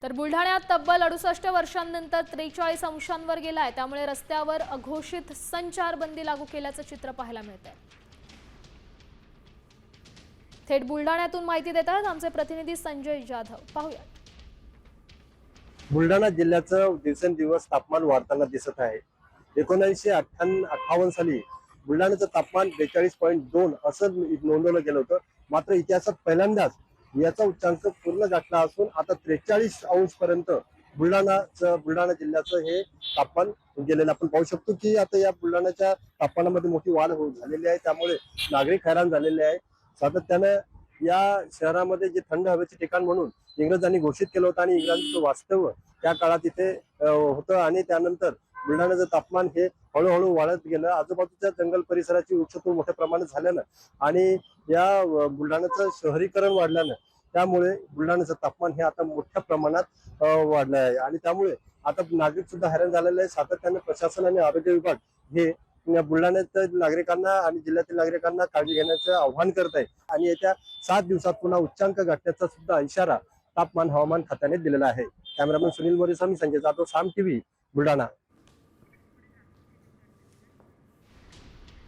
तर बुलढाण्यात तब्बल 68 वर्षांनंतर 43 अंशांवर गेलाय, त्यामुळे रस्त्यावर अघोषित संचारबंदी लागू केल्याचं चित्र पाहायला मिळतंय। थेट बुलढाण्यातून माहिती देतात आमचे प्रतिनिधी संजय जाधव। पाहूया। बुलढाणा जिल्ह्याचं दिवसेंदिवस तापमान वाढताना दिसत आहे। 1958 साली बुलढाण्याचं तापमान 42.2 असं नोंदवलं गेलं होतं। मात्र इतिहासात पहिल्यांदाच याचा उच्चांक पूर्ण गाठला असून आता 43 अंश पर्यंत बुलढाणा जिल्ह्याचं हे तापमान गेलेलं आपण पाहू शकतो की आता या बुलढाण्याच्या तापमानामध्ये मोठी वाढ झालेली आहे। त्यामुळे नागरिक हैराण झालेले आहे। सातत्याने या शहरामध्ये जे थंड हवेचे ठिकाण म्हणून इंग्रजांनी घोषित केलं होतं आणि इंग्रजांचं वास्तव्य त्या काळात इथे होतं आणि त्यानंतर बुलढाण्याचं तापमान हे हळूहळू वाढत गेलं। आजूबाजूच्या जंगल परिसराची वृक्षतोड मोठ्या प्रमाणात झाल्यानं आणि या बुलढाण्याचं शहरीकरण वाढल्यानं त्यामुळे बुलढाण्याचं तापमान हे आता मोठ्या प्रमाणात वाढलं आहे आणि त्यामुळे आता नागरिक सुद्धा हैराण झालेले आहे। सातत्याने प्रशासन आणि आरोग्य विभाग हे बुलढाण्यातील नागरिकांना आणि जिल्ह्यातील नागरिकांना काळजी घेण्याचं आवाहन करत आहे आणि येत्या 7 दिवसात पुन्हा उच्चांक गाठण्याचा सुद्धा इशारा तापमान हवामान खात्याने दिलेला आहे। कॅमेरामॅन सुनील मोरे, संजय जाधव, साम टीव्ही, बुलढाणा।